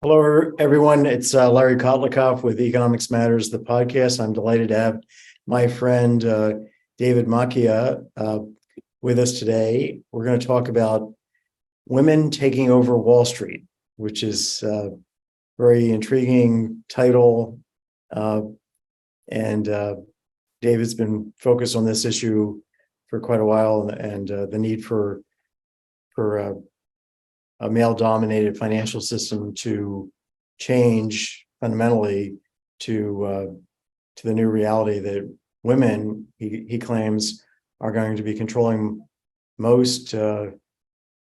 Hello, everyone. It's Larry Kotlikoff with Economics Matters, the podcast. I'm delighted to have my friend David Macchia with us today. We're going to talk about women taking over Wall Street, which is a very intriguing title. And David's been focused on this issue for quite a while, and the need for a male-dominated financial system to change fundamentally to the new reality that women, he claims, are going to be controlling most of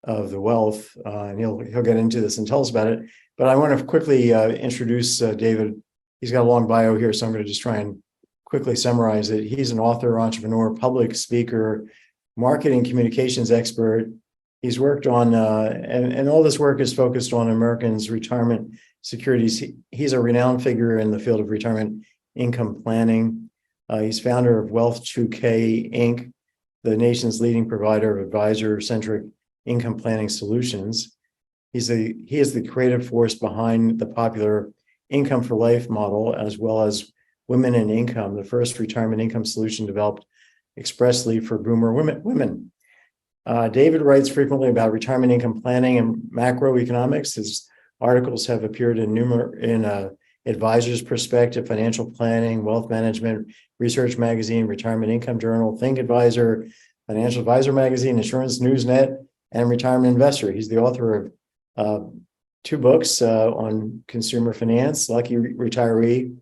the wealth, and he'll get into this and tell us about it. But I want to quickly introduce David. He's got a long bio here, so I'm going to just try and quickly summarize it. He's an author, entrepreneur, public speaker, marketing communications expert. He's worked on, and all this work is focused on Americans' retirement securities. He's a renowned figure in the field of retirement income planning. He's founder of Wealth2k Inc., the nation's leading provider of advisor-centric income planning solutions. He is the creative force behind the popular Income for Life model, as well as Women in Income, the first retirement income solution developed expressly for boomer women. David writes frequently about retirement income planning and macroeconomics. His articles have appeared in Advisor's Perspective, Financial Planning, Wealth Management, Research Magazine, Retirement Income Journal, Think Advisor, Financial Advisor Magazine, Insurance Newsnet, and Retirement Investor. He's the author of two books on consumer finance, Lucky Retiree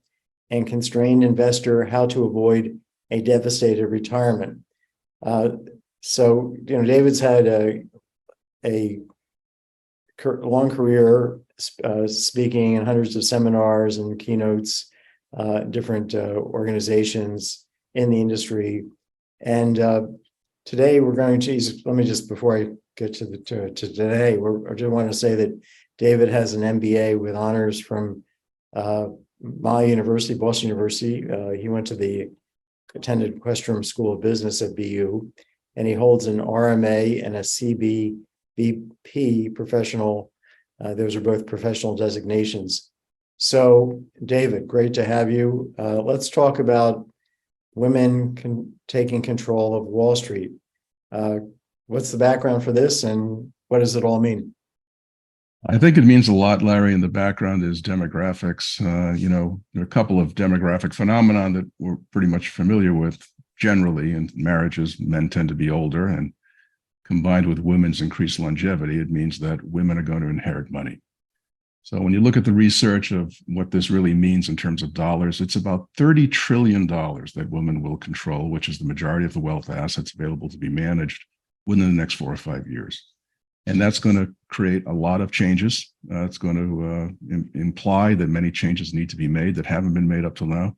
and Constrained Investor, How to Avoid a Devastated Retirement. So, David's had a long career speaking in hundreds of seminars and keynotes, different organizations in the industry. And today we're going to, let me just, before I get to today, I just want to say that David has an MBA with honors from my university, Boston University. He attended Questrom School of Business at BU. And he holds an RMA and a CBVP professional. Those are both professional designations. So, David, great to have you. Let's talk about women taking control of Wall Street. What's the background for this, and what does it all mean? I think it means a lot, Larry, and the background is demographics. There are a couple of demographic phenomena that we're pretty much familiar with. Generally, in marriages, men tend to be older, and combined with women's increased longevity, it means that women are going to inherit money. So when you look at the research of what this really means in terms of dollars, it's about $30 trillion that women will control, which is the majority of the wealth assets available to be managed within the next 4 or 5 years. And that's going to create a lot of changes. It's going to imply that many changes need to be made that haven't been made up till now,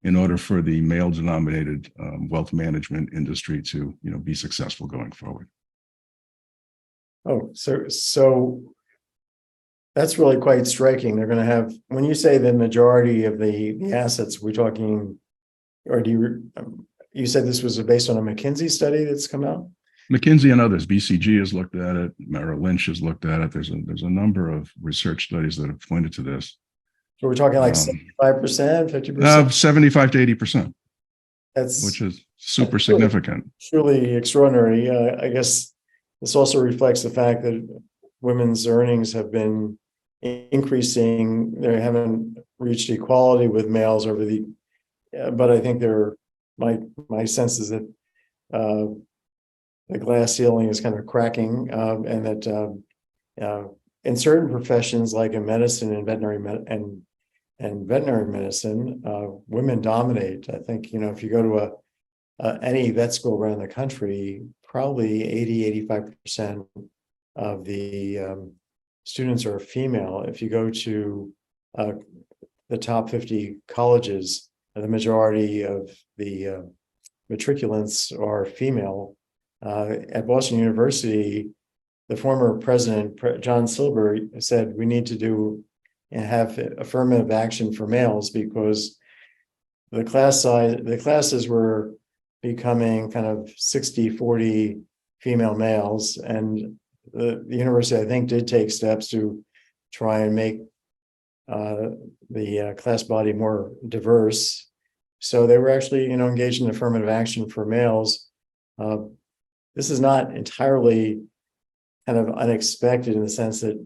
in order for the male-denominated wealth management industry to, be successful going forward. Oh, so that's really quite striking. They're going to have, when you say the majority of the assets, we're talking, or you said this was based on a McKinsey study that's come out? McKinsey and others, BCG has looked at it, Merrill Lynch has looked at it. There's a number of research studies that have pointed to this. So we're talking like 75%, 50%? 75 to 80%. Which is super that's significant. Truly extraordinary. I guess this also reflects the fact that women's earnings have been increasing. They haven't reached equality with males but I think my sense is that the glass ceiling is kind of cracking, and that in certain professions, like in medicine and veterinary medicine, women dominate. I think, if you go to any vet school around the country, probably 85% of the students are female. If you go to the top 50 colleges, the majority of the matriculants are female. At Boston University, the former president, John Silber, said we need to have affirmative action for males because the classes were becoming kind of 60-40 female males, and the university, I think, did take steps to try and make the class body more diverse. So they were actually, engaged in affirmative action for males. This is not entirely kind of unexpected in the sense that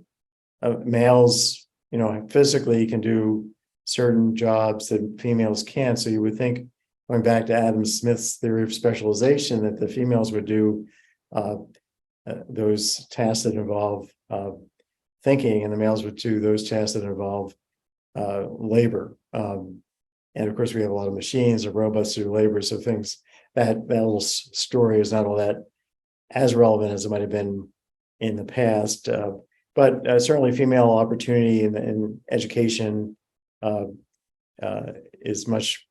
males, physically can do certain jobs that females can't. So you would think, going back to Adam Smith's theory of specialization, that the females would do those tasks that involve thinking, and the males would do those tasks that involve labor. And of course, we have a lot of machines or robots do labor. So things that little story is not all that as relevant as it might have been in the past. But certainly female opportunity in education is much,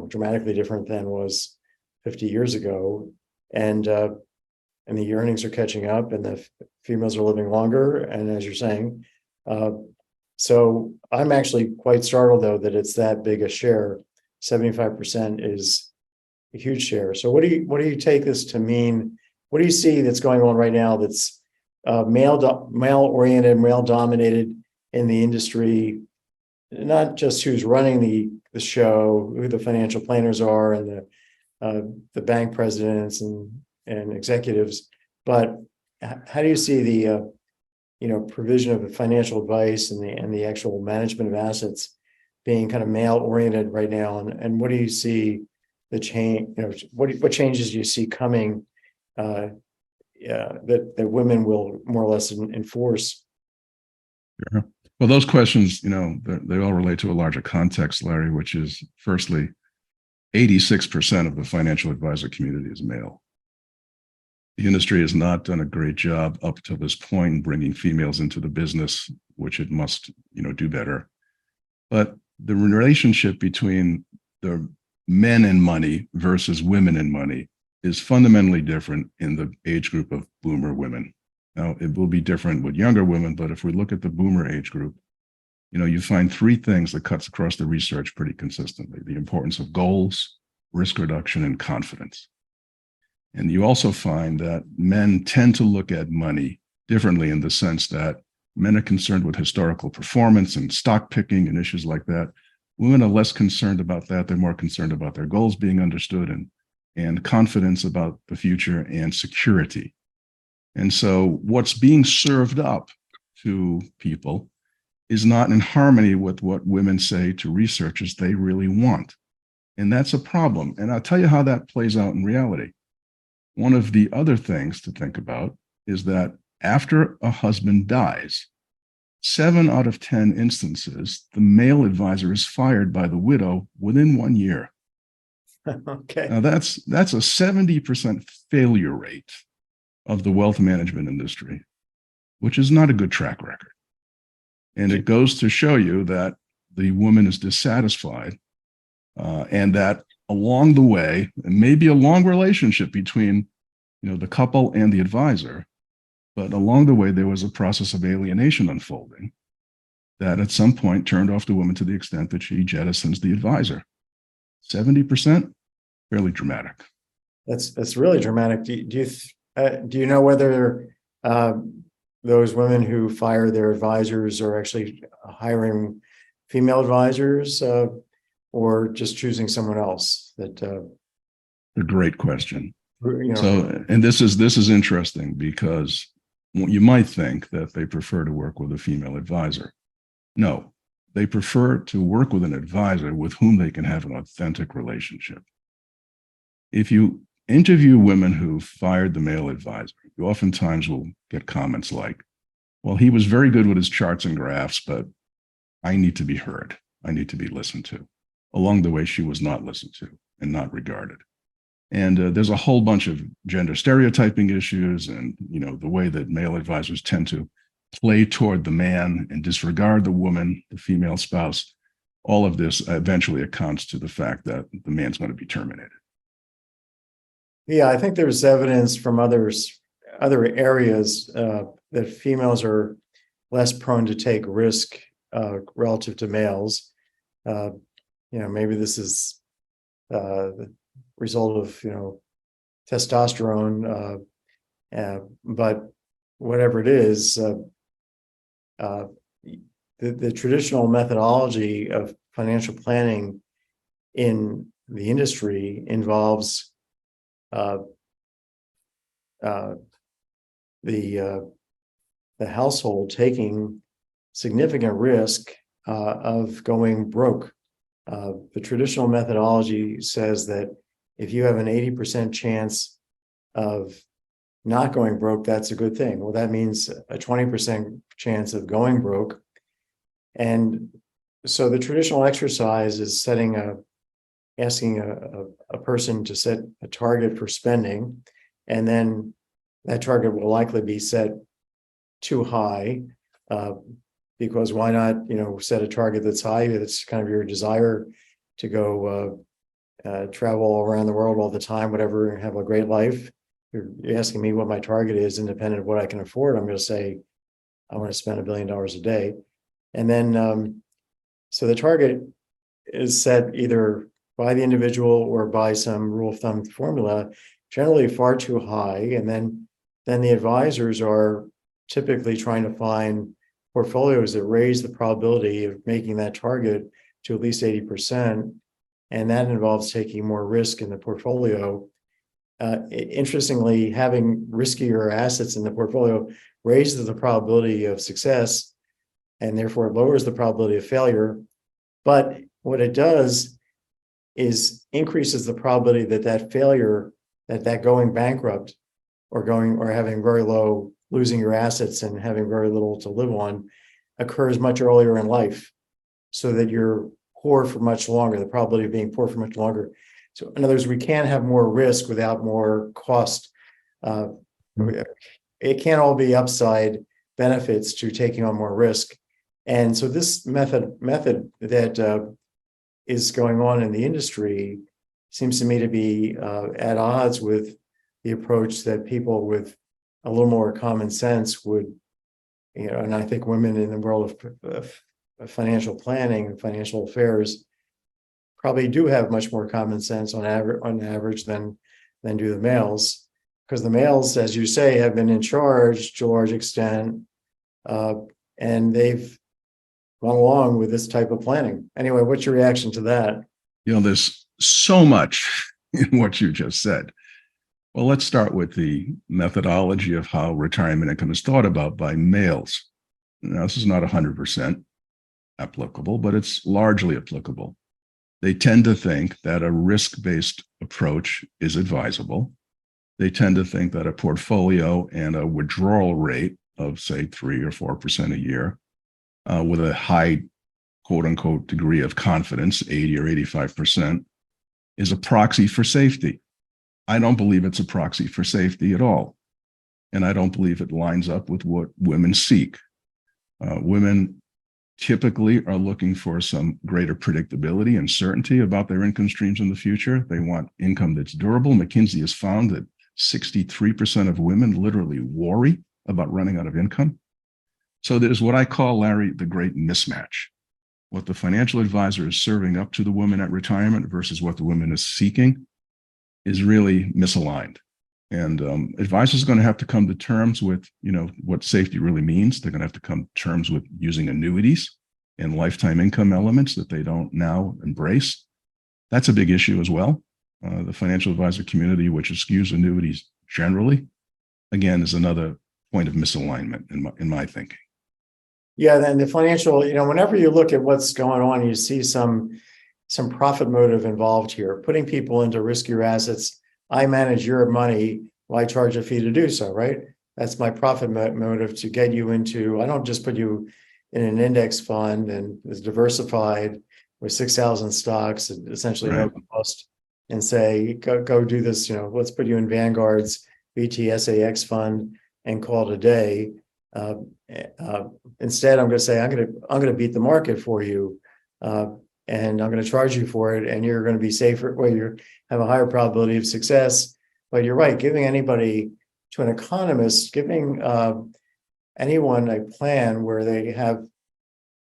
dramatically different than was 50 years ago. And the earnings are catching up, and the females are living longer. And as you're saying, so I'm actually quite startled, though, that it's that big a share. 75% is a huge share. So what do you take this to mean? What do you see that's going on right now that's male-oriented, male-dominated in the industry? Not just who's running the show, who the financial planners are, and the bank presidents and executives, but how do you see the provision of financial advice and the actual management of assets being kind of male-oriented right now? And what do you see the change? What changes do you see coming that women will more or less enforce? Sure. Well, those questions, they all relate to a larger context, Larry, which is, firstly, 86% of the financial advisor community is male. The industry has not done a great job up to this point bringing females into the business, which it must, do better. But the relationship between the men and money versus women and money is fundamentally different in the age group of boomer women. Now, it will be different with younger women, but if we look at the boomer age group, you find three things that cuts across the research pretty consistently: the importance of goals, risk reduction, and confidence. And you also find that men tend to look at money differently, in the sense that men are concerned with historical performance and stock picking and issues like that. Women are less concerned about that. They're more concerned about their goals being understood and confidence about the future and security. And so what's being served up to people is not in harmony with what women say to researchers they really want. And that's a problem. And I'll tell you how that plays out in reality. One of the other things to think about is that after a husband dies, 7 out of 10 instances, the male advisor is fired by the widow within 1 year. Okay. Now that's a 70% failure rate of the wealth management industry, which is not a good track record. And it goes to show you that the woman is dissatisfied, and that along the way, it may be a long relationship between, the couple and the advisor, but along the way, there was a process of alienation unfolding that at some point turned off the woman to the extent that she jettisons the advisor. 70%, fairly dramatic. That's really dramatic. Do you know whether those women who fire their advisors are actually hiring female advisors or just choosing someone else? A great question. So, and this is interesting, because you might think that they prefer to work with a female advisor. No, they prefer to work with an advisor with whom they can have an authentic relationship. If you interview women who fired the male advisor, you oftentimes will get comments like, well, he was very good with his charts and graphs, but I need to be heard. I need to be listened to. Along the way, she was not listened to and not regarded. And there's a whole bunch of gender stereotyping issues, and the way that male advisors tend to play toward the man and disregard the woman, the female spouse. All of this eventually accounts to the fact that the man's going to be terminated. Yeah, I think there's evidence from other areas that females are less prone to take risk relative to males. Maybe this is the result of testosterone, but whatever it is, the traditional methodology of financial planning in the industry involves uh, uh, the household taking significant risk of going broke. The traditional methodology says that if you have an 80% chance of not going broke, that's a good thing. Well, that means a 20% chance of going broke. And so the traditional exercise is asking a person to set a target for spending, and then that target will likely be set too high, because why not, set a target that's high, that's kind of your desire to go travel around the world all the time, whatever, and have a great life. You're asking me what my target is, independent of what I can afford. I'm going to say, I want to spend $1 billion a day. And then, so the target is set either by the individual or by some rule of thumb formula, generally far too high. And then the advisors are typically trying to find portfolios that raise the probability of making that target to at least 80%. And that involves taking more risk in the portfolio. Interestingly, having riskier assets in the portfolio raises the probability of success, and therefore lowers the probability of failure. But what it does is increases the probability that failure, that going bankrupt or having very low, losing your assets and having very little to live on, occurs much earlier in life, so that you're poor for much longer, the probability of being poor for much longer. So in other words, we can't have more risk without more cost. It can't all be upside benefits to taking on more risk. And so this method that is going on in the industry seems to me to be at odds with the approach that people with a little more common sense would, and I think women in the world of financial planning and financial affairs probably do have much more common sense on average than do the males, because the males, as you say, have been in charge to a large extent, and they've gone along with this type of planning. Anyway, what's your reaction to that? There's so much in what you just said. Well, let's start with the methodology of how retirement income is thought about by males. Now, this is not 100% applicable, but it's largely applicable. They tend to think that a risk-based approach is advisable. They tend to think that a portfolio and a withdrawal rate of, say, 3 or 4% a year, with a high, quote unquote, degree of confidence, 80 or 85%, is a proxy for safety. I don't believe it's a proxy for safety at all. And I don't believe it lines up with what women seek. Women typically are looking for some greater predictability and certainty about their income streams in the future. They want income that's durable. McKinsey has found that 63% of women literally worry about running out of income. So there's what I call, Larry, the great mismatch. What the financial advisor is serving up to the woman at retirement versus what the woman is seeking is really misaligned. And advisors are going to have to come to terms with, what safety really means. They're going to have to come to terms with using annuities and lifetime income elements that they don't now embrace. That's a big issue as well. The financial advisor community, which eschews annuities generally, again, is another point of misalignment in my thinking. Yeah, then the financial, whenever you look at what's going on, you see some profit motive involved here, putting people into riskier assets. I manage your money, well, I charge a fee to do so, right? That's my profit motive, to get you into, I don't just put you in an index fund and it's diversified with 6,000 stocks, essentially Right. no cost, and say, go do this, let's put you in Vanguard's BTSAX fund and call it a day. Instead, I'm going to say, I'm going to beat the market for you. And I'm going to charge you for it, and you're going to be safer, well, you have a higher probability of success. But you're right, giving anybody, to an economist, giving anyone a plan where they have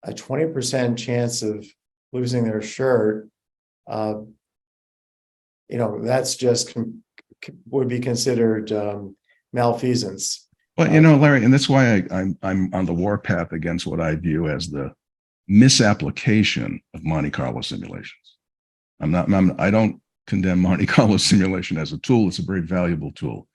a 20% chance of losing their shirt, that's just would be considered malfeasance. Well, Larry, and that's why I'm on the warpath against what I view as the misapplication of Monte Carlo simulations. I don't condemn Monte Carlo simulation as a tool. It's a very valuable tool.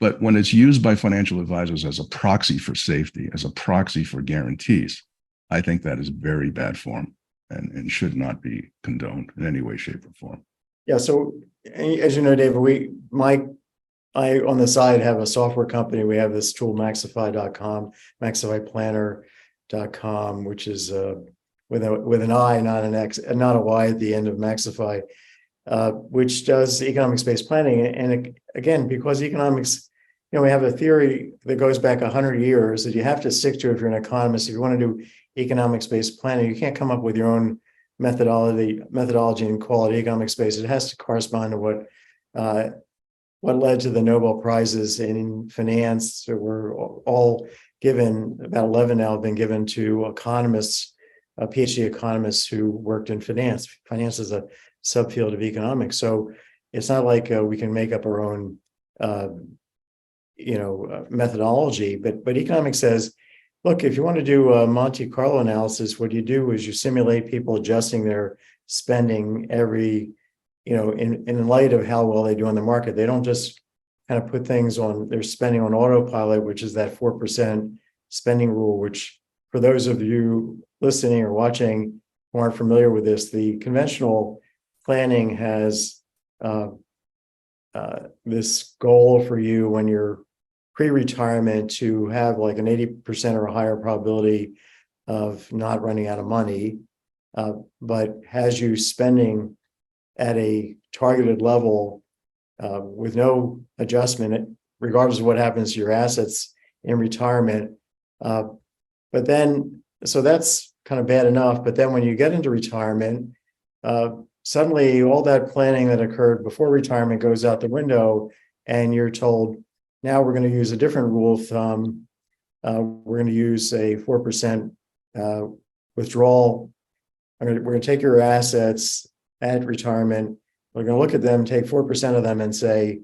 But when it's used by financial advisors as a proxy for safety, as a proxy for guarantees, I think that is very bad form and should not be condoned in any way, shape, or form. Yeah. So as you know, David, I on the side have a software company. We have this tool, Maxify.com, MaxifyPlanner.com, which is with an I, not an X, not a Y at the end of Maxify, which does economics-based planning. And again, because economics, we have a theory that goes back 100 years that you have to stick to if you're an economist. If you want to do economics-based planning, you can't come up with your own methodology in quality economics space. It has to correspond to what led to the Nobel Prizes in finance that were all given, about 11 now have been given to economists, PhD economists who worked in finance. Finance is a subfield of economics. So it's not like we can make up our own, methodology, but economics says, look, if you want to do a Monte Carlo analysis, what you do is you simulate people adjusting their spending every, in light of how well they do on the market. They don't just kind of put things on their spending on autopilot, which is that 4% spending rule, which for those of you listening or watching who aren't familiar with this, the conventional planning has this goal for you when you're pre-retirement to have like an 80% or a higher probability of not running out of money, but has you spending at a targeted level with no adjustment, regardless of what happens to your assets in retirement. But then, so that's kind of bad enough. But then when you get into retirement, suddenly all that planning that occurred before retirement goes out the window, and you're told, now we're going to use a different rule of thumb. We're going to use a 4% withdrawal. We're going to take your assets at retirement. We're going to look at them, take 4% of them and say,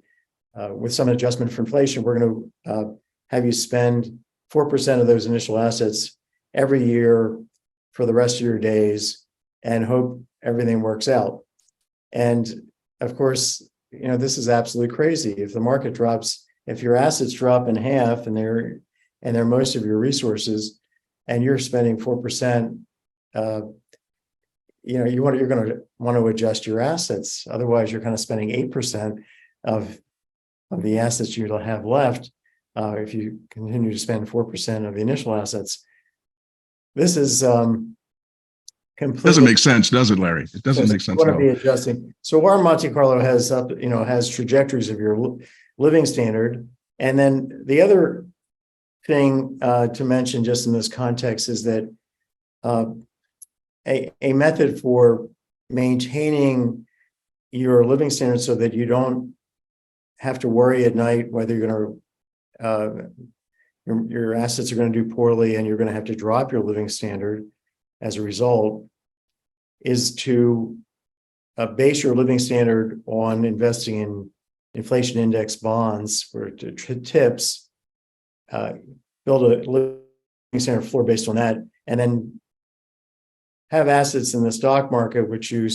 with some adjustment for inflation, we're going to have you spend 4% of those initial assets every year for the rest of your days and hope everything works out. And of course, this is absolutely crazy. If the market drops, if your assets drop in half and they're most of your resources and you're spending 4%, you're going to want to adjust your assets. Otherwise, you're kind of spending 8% of the assets you'll have left if you continue to spend 4% of the initial assets. This is completely doesn't make sense, does it, Larry? It doesn't make sense at all. Be adjusting. So our Monte Carlo has has trajectories of your living standard, and then the other thing to mention just in this context is that a method for maintaining your living standard so that you don't have to worry at night whether you're going to your assets are going to do poorly and you're going to have to drop your living standard as a result, is to base your living standard on investing in inflation index bonds for TIPS, build a living standard floor based on that, and then have assets in the stock market, which you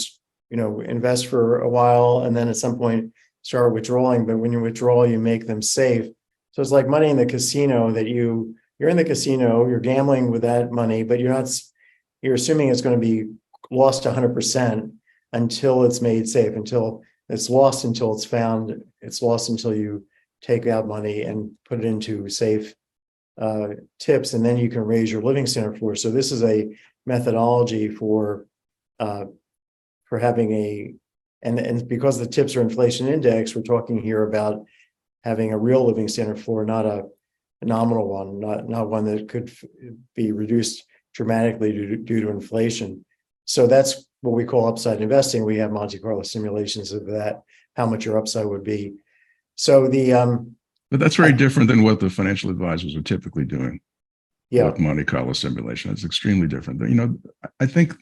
invest for a while and then at some point start withdrawing. But when you withdraw, you make them safe. So it's like money in the casino that you're in the casino, you're gambling with that money, but you're assuming it's going to be lost 100% until it's made safe, until it's lost, until it's found, it's lost until you take out money and put it into safe TIPS, and then you can raise your living standard floor. So this is a methodology for having and because the TIPS are inflation index, we're talking here about having a real living standard floor, not a nominal one, not one that could be reduced dramatically due to inflation. So that's what we call upside investing. We have Monte Carlo simulations of that, how much your upside would be. So but that's very different than what the financial advisors are typically doing. Yeah. With Monte Carlo simulation. It's extremely different. I think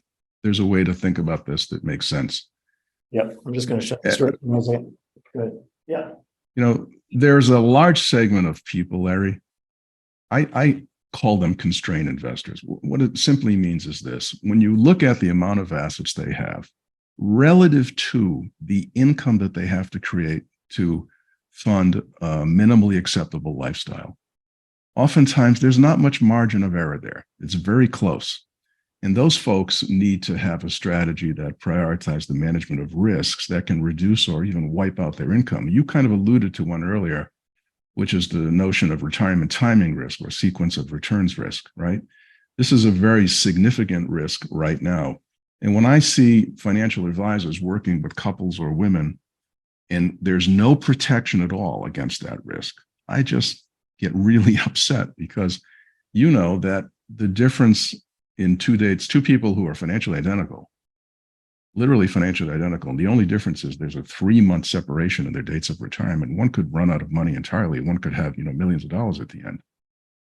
there's a way to think about this that makes sense. Yeah, I'm just going to shut this. Good. Yeah. There's a large segment of people, Larry, I call them constrained investors. What it simply means is this: when you look at the amount of assets they have relative to the income that they have to create to fund a minimally acceptable lifestyle, oftentimes there's not much margin of error there. It's very close. And those folks need to have a strategy that prioritizes the management of risks that can reduce or even wipe out their income. You kind of alluded to one earlier, which is the notion of retirement timing risk or sequence of returns risk, right? This is a very significant risk right now. And when I see financial advisors working with couples or women, and there's no protection at all against that risk, I just get really upset, because you know that the difference in two people who are financially identical, literally financially identical, and the only difference is there's a 3-month separation in their dates of retirement. One could run out of money entirely. One could have, millions of dollars at the end.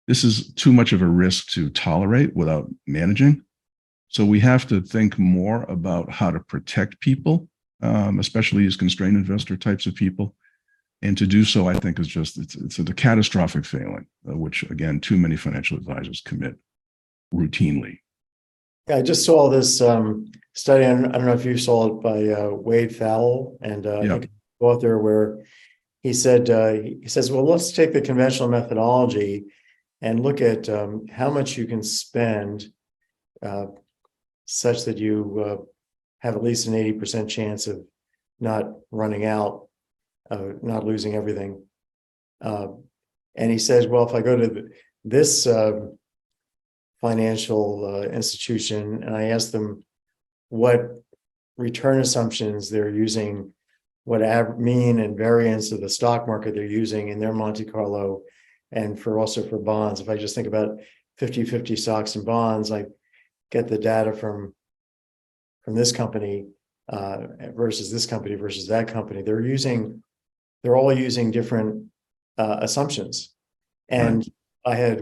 This is too much of a risk to tolerate without managing. So we have to think more about how to protect people, especially these constrained investor types of people. And to do so, I think, is just, it's a catastrophic failing, which, again, too many financial advisors commit routinely. Yeah, I just saw this study. I don't know if you saw it, by Wade Fowle, and I think the author, where he said, he says, well, let's take the conventional methodology and look at how much you can spend such that you have at least an 80% chance of not running out, not losing everything. And he says, well, if I go to this financial institution and I ask them what return assumptions they're using, what mean and variance of the stock market they're using in their Monte Carlo, and also for bonds. If I just think about 50-50 stocks and bonds, I get the data from this company versus this company versus that company. They're all using different assumptions. And right. I had,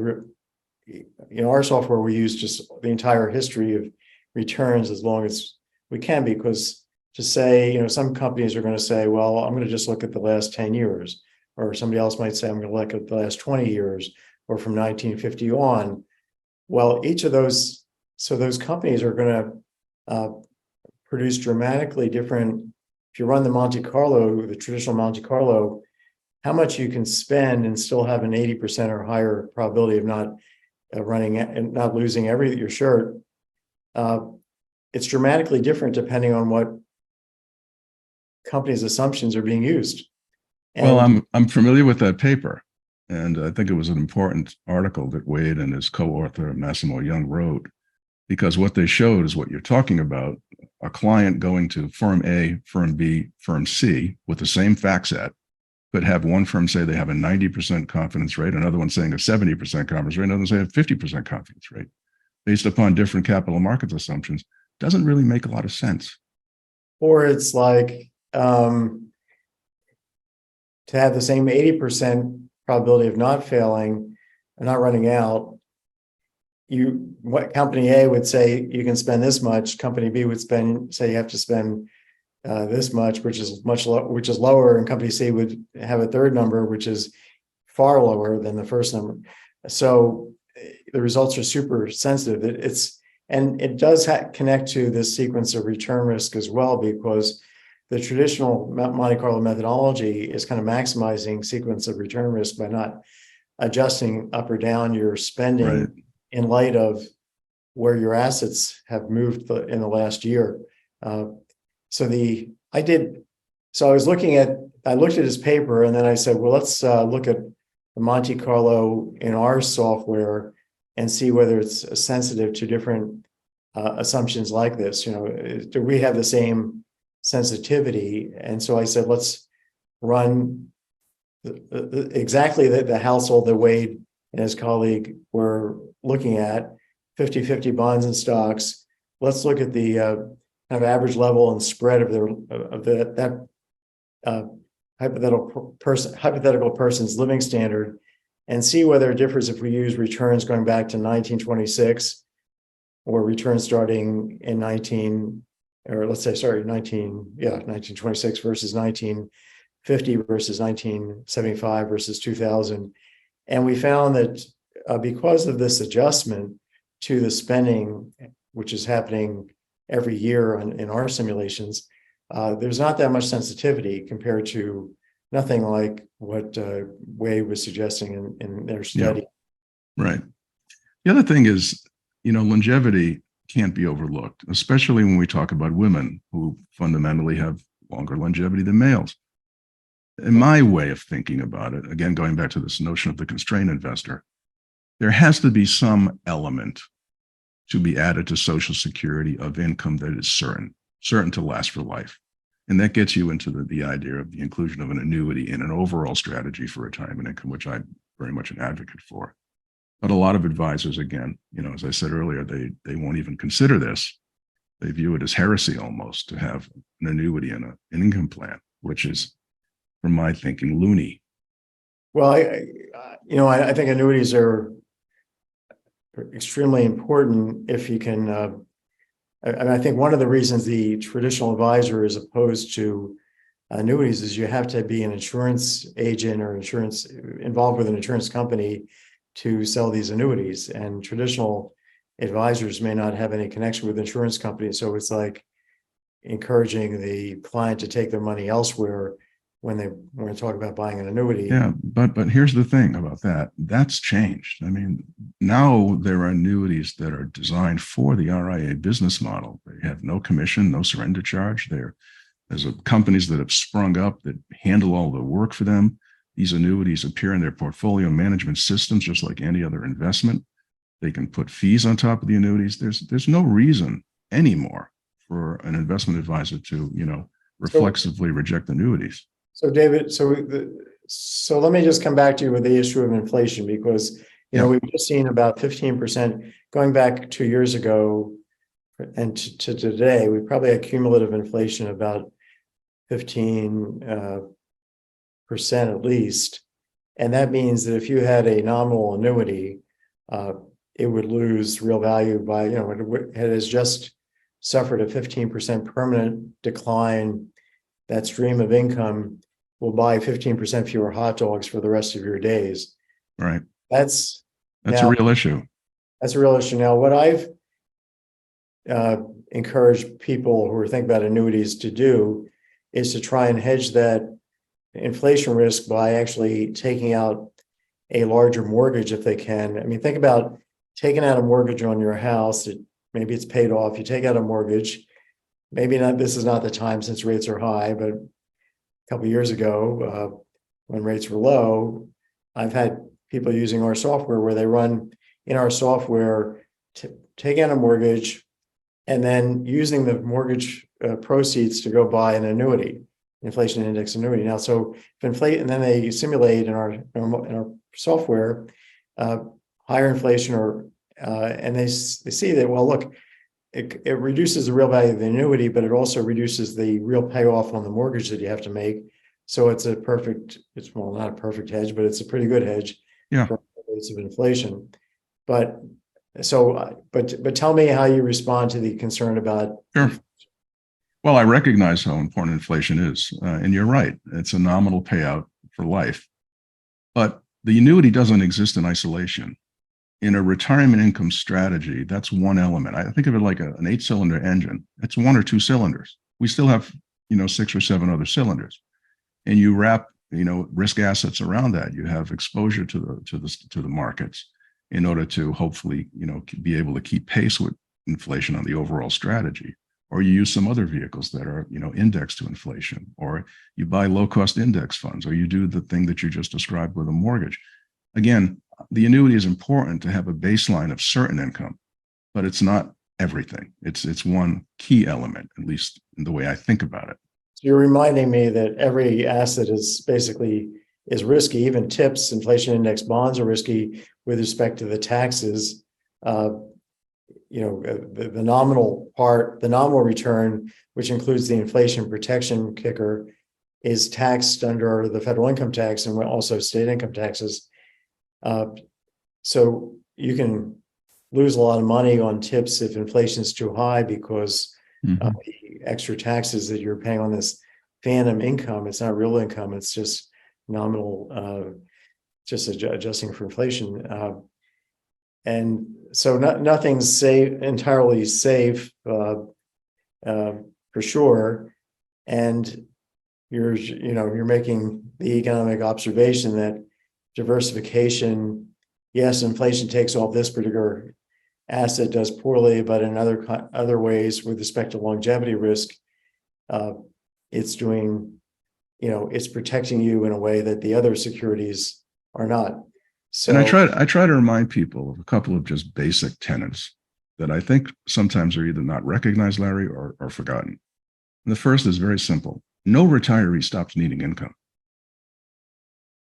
our software, we use just the entire history of returns as long as we can, because to say, some companies are going to say, well, I'm going to just look at the last 10 years, or somebody else might say, I'm going to look at the last 20 years, or from 1950 on. Well, each of those, so those companies are going to produce dramatically different. If you run the Monte Carlo, the traditional Monte Carlo, how much you can spend and still have an 80% or higher probability of not running and not losing your shirt. It's dramatically different depending on what companies' assumptions are being used. Well, I'm familiar with that paper, and I think it was an important article that Wade and his co-author Massimo Young wrote, because what they showed is what you're talking about: a client going to firm A, firm B, firm C with the same fact set, but have one firm say they have a 90% confidence rate, another one saying a 70% confidence rate, another one saying a 50% confidence rate, based upon different capital markets assumptions. Doesn't really make a lot of sense. Or it's like, to have the same 80% probability of not failing and not running out, what company A would say you can spend this much, company B would say you have to spend this much, which is lower, and company C would have a third number, which is far lower than the first number. So the results are super sensitive. It does connect to this sequence of return risk as well, because the traditional Monte Carlo methodology is kind of maximizing sequence of return risk by not adjusting up or down your spending in light of where your assets have moved in the last year. I looked at his paper, and then I said, well, let's look at the Monte Carlo in our software and see whether it's sensitive to different assumptions like this. Do we have the same sensitivity? And so I said, let's run exactly the household that Wade and his colleague were looking at, 50-50 bonds and stocks. Let's look at the kind of average level and spread of that hypothetical person's living standard, and see whether it differs if we use returns going back to 1926 or returns starting in 1926 versus 1950 versus 1975 versus 2000. And we found that because of this adjustment to the spending, which is happening every year in our simulations, there's not that much sensitivity compared to nothing like what Wade was suggesting in their study. Yeah, right. The other thing is, longevity can't be overlooked, especially when we talk about women who fundamentally have longer longevity than males. In my way of thinking about it, again, going back to this notion of the constrained investor, there has to be some element to be added to Social Security of income that is certain to last for life. And that gets you into the idea of the inclusion of an annuity in an overall strategy for retirement income, which I'm very much an advocate for. But a lot of advisors, again, as I said earlier, they won't even consider this. They view it as heresy almost to have an annuity in an income plan, which is, from my thinking, loony. Well, I think annuities are extremely important if you can. I think one of the reasons the traditional advisor is opposed to annuities is you have to be an insurance agent or involved with an insurance company to sell these annuities, and traditional advisors may not have any connection with insurance companies. So it's like encouraging the client to take their money elsewhere when they want to talk about buying an annuity. Yeah, but here's the thing about that. That's changed. I mean, now there are annuities that are designed for the RIA business model. They have no commission, no surrender charge. There's companies that have sprung up that handle all the work for them. These annuities appear in their portfolio management systems just like any other investment. They can put fees on top of the annuities. There's no reason anymore for an investment advisor to, reflexively reject annuities. So David, so let me just come back to you with the issue of inflation, because we've just seen about 15% going back 2 years ago, and to today, we probably had cumulative inflation about 15% at least, and that means that if you had a nominal annuity, it would lose real value by it has just suffered a 15% permanent decline. That stream of income will buy 15% fewer hot dogs for the rest of your days. Right. That's a real issue. That's a real issue. Now, what I've encouraged people who are thinking about annuities to do is to try and hedge that inflation risk by actually taking out a larger mortgage if they can. I mean, think about taking out a mortgage on your house. Maybe it's paid off. You take out a mortgage. Maybe not. This is not the time since rates are high, but a couple of years ago, when rates were low, I've had people using our software where they run in our software to take out a mortgage and then using the mortgage proceeds to go buy an annuity, inflation index annuity. Now, so if and then they simulate in our software higher inflation, and they see that, well, look, it reduces the real value of the annuity, but it also reduces the real payoff on the mortgage that you have to make. So it's not a perfect hedge, but it's a pretty good hedge for rates of inflation. But tell me how you respond to the concern about. Sure. Well, I recognize how important inflation is, and you're right. It's a nominal payout for life, but the annuity doesn't exist in isolation. In a retirement income strategy, that's one element. I think of it like an 8-cylinder engine. It's 1 or 2 cylinders. We still have, 6 or 7 other cylinders, and you wrap, risk assets around that. You have exposure to the markets in order to hopefully, be able to keep pace with inflation on the overall strategy. Or you use some other vehicles that are, indexed to inflation, or you buy low-cost index funds, or you do the thing that you just described with a mortgage. Again, the annuity is important to have a baseline of certain income, but it's not everything. It's one key element, at least in the way I think about it. So you're reminding me that every asset is risky. Even TIPS, inflation index bonds, are risky with respect to the taxes. The nominal part, the nominal return, which includes the inflation protection kicker, is taxed under the federal income tax and also state income taxes. So you can lose a lot of money on TIPS if inflation is too high because of the extra taxes that you're paying on this phantom income. It's not real income. It's just nominal, just adjusting for inflation. so nothing's entirely safe, for sure. And you're making the economic observation that diversification, yes, inflation takes off this particular asset, does poorly, but in other ways, with respect to longevity risk, it's doing, it's protecting you in a way that the other securities are not. So, And I try to remind people of a couple of just basic tenets that I think sometimes are either not recognized, Larry, or forgotten. And the first is very simple. No retiree stops needing income.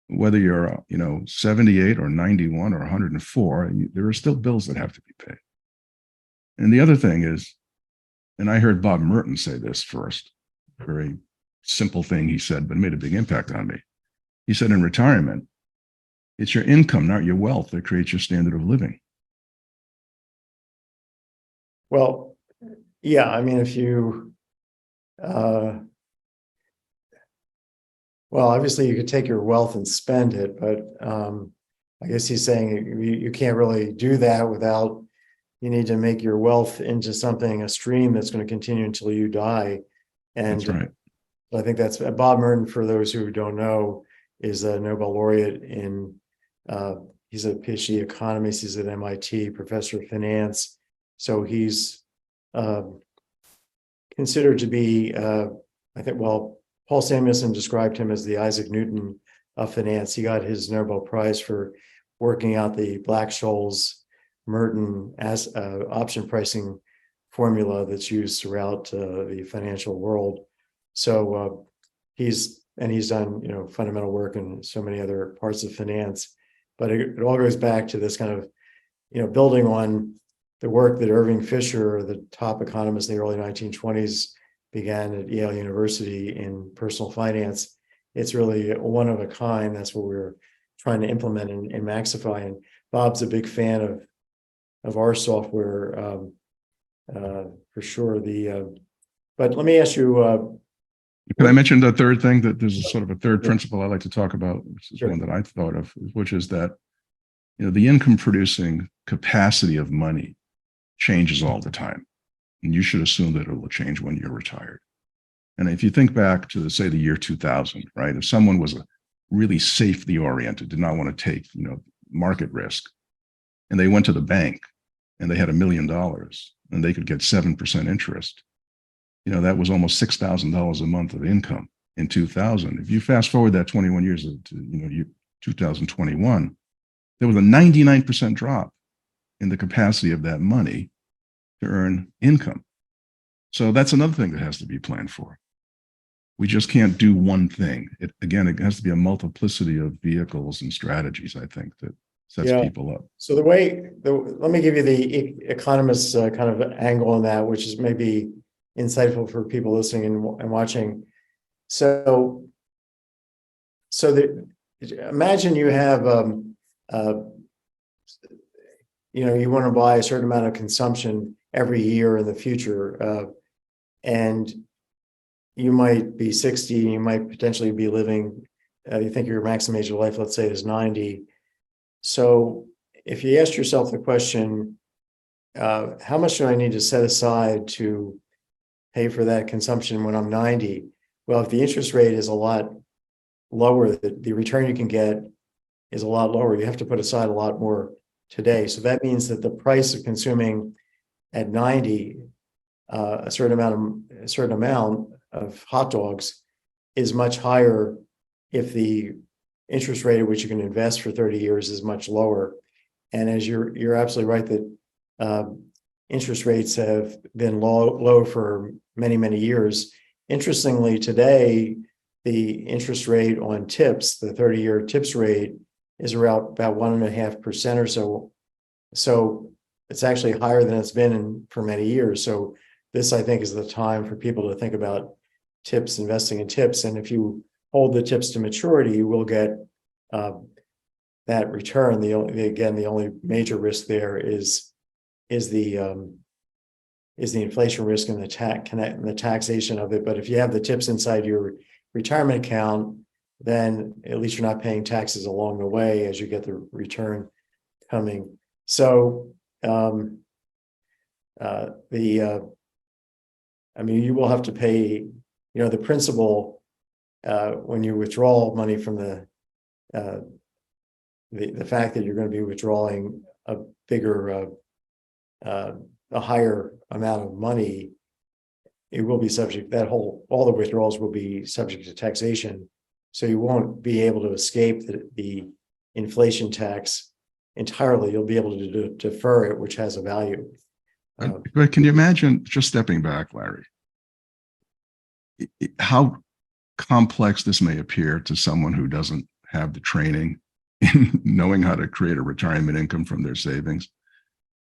Whether you're, 78 or 91 or 104, there are still bills that have to be paid. And the other thing is, and I heard Bob Merton say this first, very simple thing he said, but made a big impact on me. He said, in retirement, it's your income, not your wealth, that creates your standard of living. well, yeah, I mean, if you, well, obviously you could take your wealth and spend it, but I guess he's saying you can't really do that without, you need to make your wealth into something, a stream that's going to continue until you die. And That's right. I think that's Bob Merton, for those who don't know, is a Nobel laureate he's a PhD economist, he's at MIT, professor of finance. So he's considered to be, I think, well, Paul Samuelson described him as the Isaac Newton of finance. He got his Nobel Prize for working out the Black-Scholes Merton as option pricing formula that's used throughout the financial world. So he's done fundamental work in so many other parts of finance, but it all goes back to this kind of building on the work that Irving Fisher, the top economist in the early 1920s, began at Yale University in personal finance. It's really one of a kind. That's what we're trying to implement in Maxify. And Bob's a big fan of our software, for sure. But let me ask you. Can I mention the third thing, that there's a sort of a third principle I like to talk about, which is Sure. one that I thought of, which is that, the income producing capacity of money changes all the time. And you should assume that it will change when you're retired. And if you think back to, say, the year 2000, right? If someone was really safety oriented, did not want to take, market risk, and they went to the bank and they had $1 million and they could get 7% interest, that was almost $6,000 a month of income in 2000. If you fast forward that 21 years to 2021, there was a 99% drop in the capacity of that money to earn income. So that's another thing that has to be planned for. We just can't do one thing. It has to be a multiplicity of vehicles and strategies, I think, that sets people up. So let me give you the economist's kind of angle on that, which is maybe insightful for people listening and watching. So imagine you have, you want to buy a certain amount of consumption every year in the future, and you might be 60, you might potentially be living, you think your maximum age of life, let's say, is 90. So if you ask yourself the question, how much do I need to set aside to pay for that consumption when I'm 90? Well, if the interest rate is a lot lower, the return you can get is a lot lower. You have to put aside a lot more today. So that means that the price of consuming at 90 a certain amount of hot dogs is much higher if the interest rate at which you can invest for 30 years is much lower. And as you're absolutely right that interest rates have been low for many, many years. Interestingly, today, the interest rate on tips, the 30-year tips rate, is around about 1.5% or so. So it's actually higher than it's been for many years. So this, I think, is the time for people to think about tips, investing in tips. And if you hold the tips to maturity, you will get that return. The only major risk there is the inflation risk and the taxation of it. But if you have the tips inside your retirement account, then at least you're not paying taxes along the way as you get the return coming. So you will have to pay, the principal when you withdraw money from the fact that you're going to be withdrawing a bigger, a higher amount of money, it will be subject, all the withdrawals will be subject to taxation. So you won't be able to escape the inflation tax entirely. You'll be able to defer it, which has a value. But can you imagine, just stepping back, Larry, how complex this may appear to someone who doesn't have the training in knowing how to create a retirement income from their savings?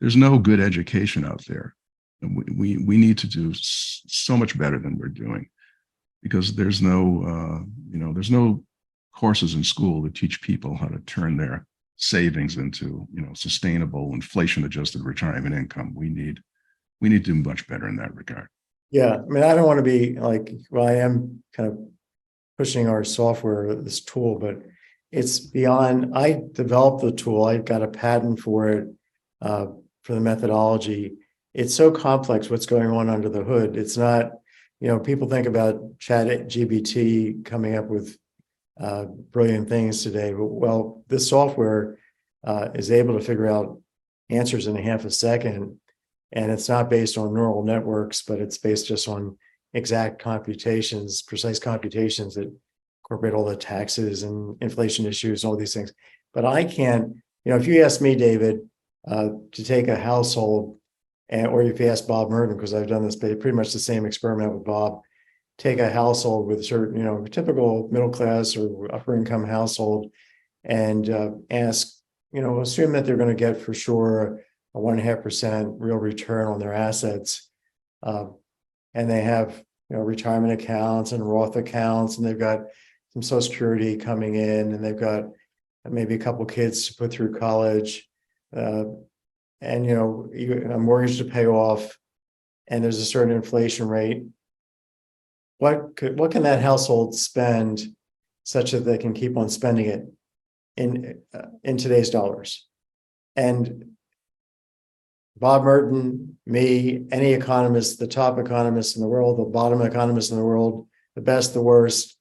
There's no good education out there. And we need to do so much better than we're doing, because there's no courses in school that teach people how to turn their savings into, sustainable inflation-adjusted retirement income. We need to do much better in that regard. Yeah, I don't want to be like, well, I am kind of pushing our software, this tool, but it's beyond. I developed the tool. I got a patent for it, for the methodology. It's so complex what's going on under the hood. It's not, people think about ChatGPT coming up with brilliant things today, but well, this software is able to figure out answers in a half a second, and it's not based on neural networks, but it's based just on exact computations, precise computations that incorporate all the taxes and inflation issues, all these things. But I can't, if you ask me, David, to take a household, or if you ask Bob Merton, because I've done this pretty much the same experiment with Bob, take a household with certain, typical middle class or upper income household, and ask, assume that they're going to get for sure a 1.5% real return on their assets, and they have retirement accounts and Roth accounts, and they've got some Social Security coming in, and they've got maybe a couple kids to put through college, and a mortgage to pay off, and there's a certain inflation rate. What can that household spend such that they can keep on spending it in today's dollars? And Bob Merton, me, any economist, the top economists in the world, the bottom economists in the world, the best, the worst,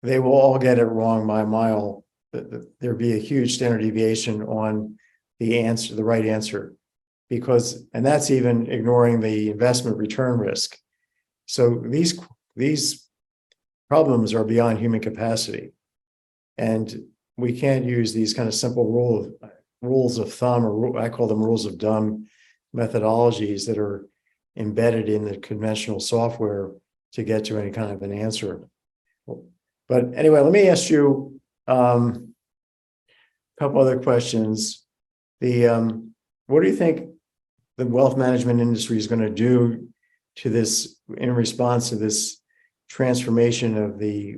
they will all get it wrong by a mile. There'd be a huge standard deviation on the right answer, and that's even ignoring the investment return risk. So these problems are beyond human capacity, and we can't use these kind of simple rules of thumb, or I call them rules of dumb methodologies that are embedded in the conventional software to get to any kind of an answer. But anyway, let me ask you a couple other questions. What do you think the wealth management industry is going to do to this in response to this transformation of the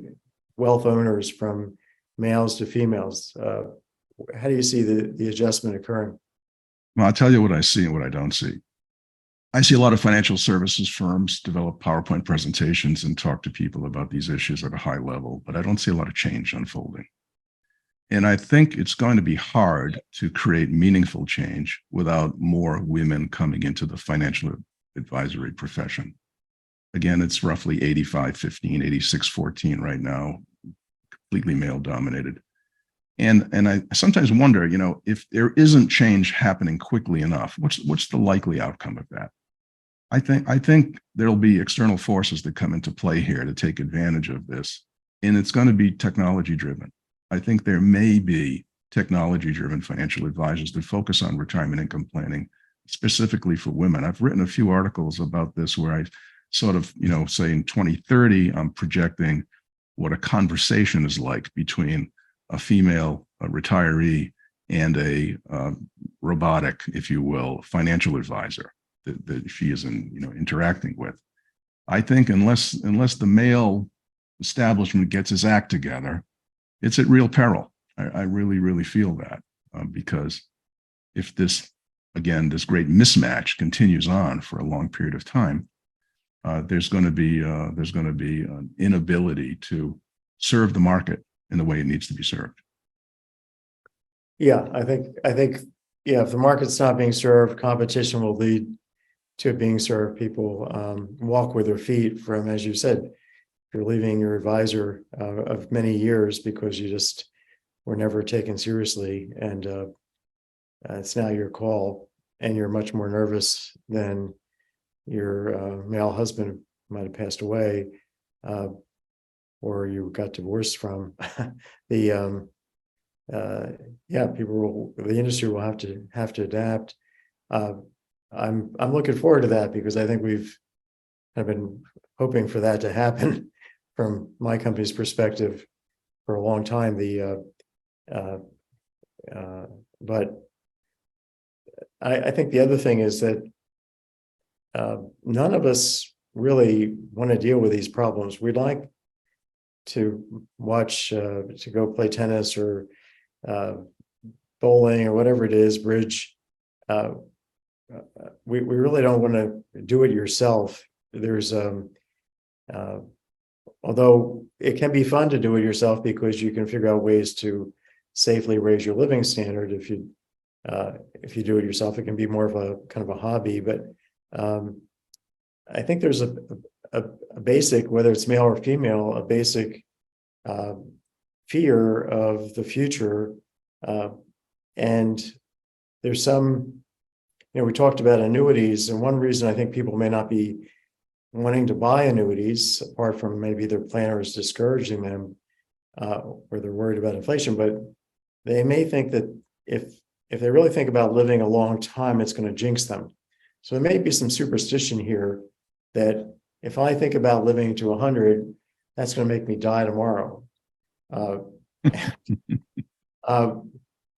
wealth owners from males to females? How do you see the adjustment occurring? Well, I'll tell you what I see and what I don't see. I see a lot of financial services firms develop PowerPoint presentations and talk to people about these issues at a high level, but I don't see a lot of change unfolding. And I think it's going to be hard to create meaningful change without more women coming into the financial advisory profession. Again, it's roughly 85-15, 86-14 right now, completely male dominated. And I sometimes wonder, if there isn't change happening quickly enough, what's the likely outcome of that? I think there'll be external forces that come into play here to take advantage of this, and it's going to be technology driven. I think there may be technology driven financial advisors that focus on retirement income planning specifically for women. I've written a few articles about this where I sort of, say in 2030, I'm projecting what a conversation is like between a female retiree and a robotic, if you will, financial advisor that she is interacting with. I think unless the male establishment gets his act together, it's at real peril. I really, really feel that because if this great mismatch continues on for a long period of time, there's going to be an inability to serve the market in the way it needs to be served. Yeah, I think yeah, if the market's not being served, competition will lead to it being served. People walk with their feet from, as you said, you're leaving your advisor of many years because you just were never taken seriously, and it's now your call, and you're much more nervous than your male husband might have passed away, or you got divorced from. The yeah, the industry will have to adapt. I'm looking forward to that because I think I've been hoping for that to happen from my company's perspective for a long time. But I think the other thing is that none of us really want to deal with these problems. We'd like to to go play tennis or bowling or whatever it is, bridge. We really don't want to do it yourself. There's although it can be fun to do it yourself because you can figure out ways to safely raise your living standard. If you do it yourself, it can be more of a kind of a hobby. But I think there's a basic, whether it's male or female, a basic fear of the future. And there's some, we talked about annuities, and one reason I think people may not be wanting to buy annuities, apart from maybe their planner is discouraging them, or they're worried about inflation, but they may think that if they really think about living a long time, it's going to jinx them. So there may be some superstition here that if I think about living to 100, that's going to make me die tomorrow.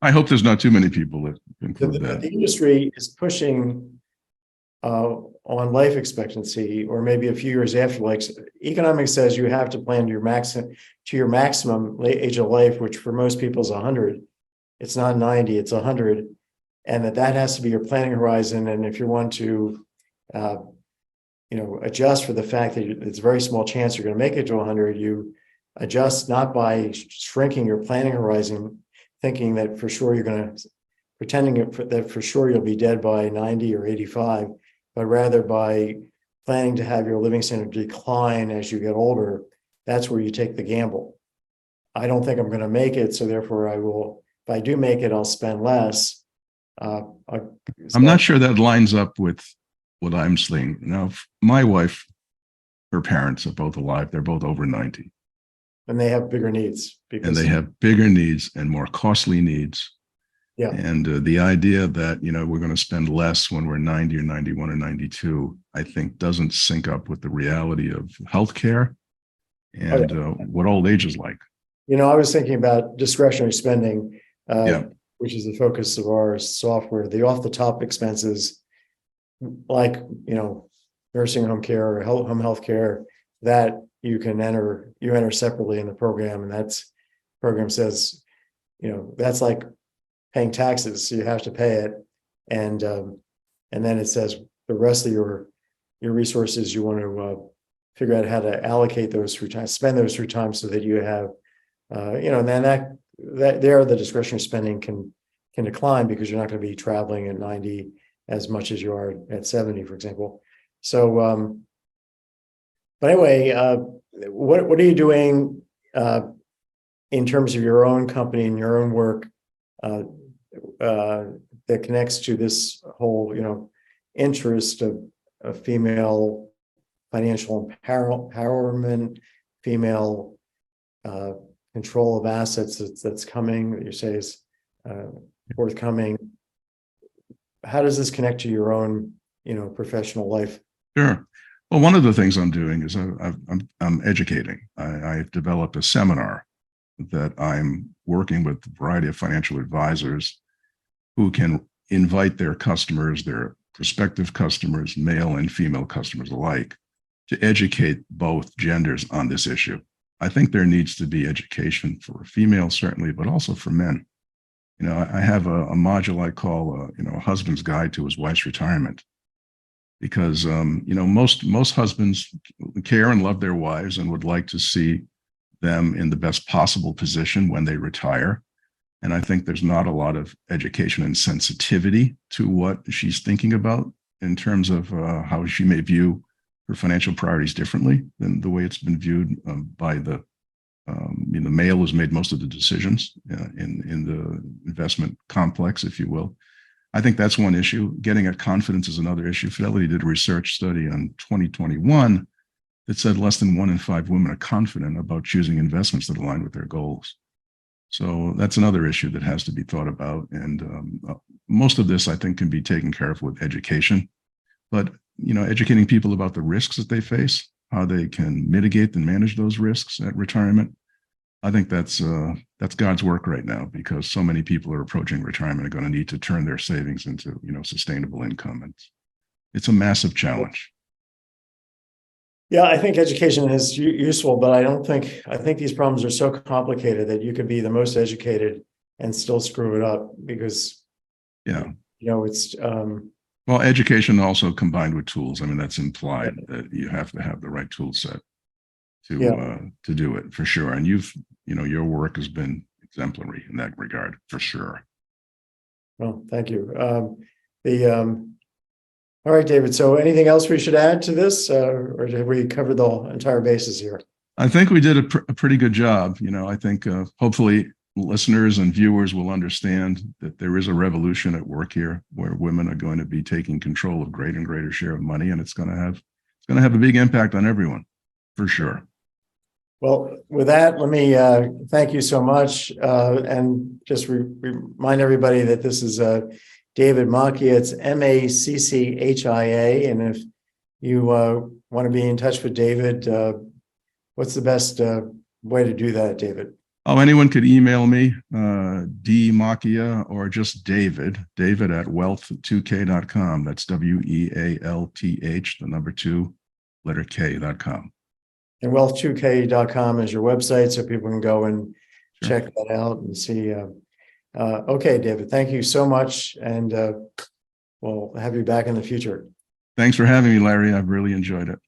I hope there's not too many people that include that. The industry is pushing on life expectancy, or maybe a few years after. Like economics says, you have to plan your maximum age of life, which for most people is 100. It's not 90, it's 100, and that has to be your planning horizon. And if you want to, adjust for the fact that it's a very small chance you're going to make it to 100, you adjust not by shrinking your planning horizon, thinking that for sure you're going to, that for sure you'll be dead by 90 or 85, but rather by planning to have your living standard decline as you get older. That's where you take the gamble. I don't think I'm going to make it, so therefore I will. If I do make it, I'll spend less. I'm not sure that lines up with what I'm seeing. Now, my wife, her parents are both alive. They're both over 90. And they have bigger needs. And they have bigger needs and more costly needs. Yeah. And the idea that, we're going to spend less when we're 90 or 91 or 92, I think doesn't sync up with the reality of healthcare and what old age is like. I was thinking about discretionary spending, which is the focus of our software. The off-the-top expenses, like nursing home care or home health care, that you enter separately in the program, and that's program says, that's like paying taxes, so you have to pay it, and then it says the rest of your resources you want to figure out how to allocate those through time, spend those through time, so that you have and then that there the discretionary spending can decline because you're not going to be traveling at 90 as much as you are at 70, for example. So but anyway, what are you doing in terms of your own company and your own work that connects to this whole interest of female financial empowerment, female control of assets that's coming, that you say is forthcoming? How does this connect to your own professional life? Sure. Well, one of the things I'm doing is I'm educating. I've developed a seminar that I'm working with a variety of financial advisors who can invite their customers, their prospective customers, male and female customers alike, to educate both genders on this issue. I think there needs to be education for females, certainly, but also for men. I have a module I call, a husband's guide to his wife's retirement, because, most husbands care and love their wives and would like to see them in the best possible position when they retire. And I think there's not a lot of education and sensitivity to what she's thinking about in terms of how she may view her financial priorities differently than the way it's been viewed by the male who's made most of the decisions in the investment complex, if you will. I think that's one issue. Getting at confidence is another issue. Fidelity did a research study on 2021 that said less than 1 in 5 women are confident about choosing investments that align with their goals. So that's another issue that has to be thought about. And most of this, I think, can be taken care of with education. But, educating people about the risks that they face, how they can mitigate and manage those risks at retirement. I think that's God's work right now, because so many people are approaching retirement are going to need to turn their savings into, sustainable income. It's a massive challenge. Yeah, I think education is useful, but I think these problems are so complicated that you could be the most educated and still screw it up because, it's, well, education also combined with tools. I mean, that's implied that you have to have the right tool set to do it, for sure. And your work has been exemplary in that regard, for sure. Well, thank you. All right, David. So anything else we should add to this, or have we covered the entire bases here? I think we did a pretty good job. I think hopefully listeners and viewers will understand that there is a revolution at work here, where women are going to be taking control of greater and greater share of money, and it's going to have a big impact on everyone, for sure. Well, with that, let me thank you so much, and just remind everybody that this is David Macchia. It's Macchia, and if you want to be in touch with David, what's the best way to do that, David? Oh, anyone could email me, D Macchia, or just David at wealth2k.com. That's WEALTH, the number 2, letter K.com. And wealth2k.com is your website, so people can go and check that out and see. Okay, David, thank you so much. And we'll have you back in the future. Thanks for having me, Larry. I've really enjoyed it.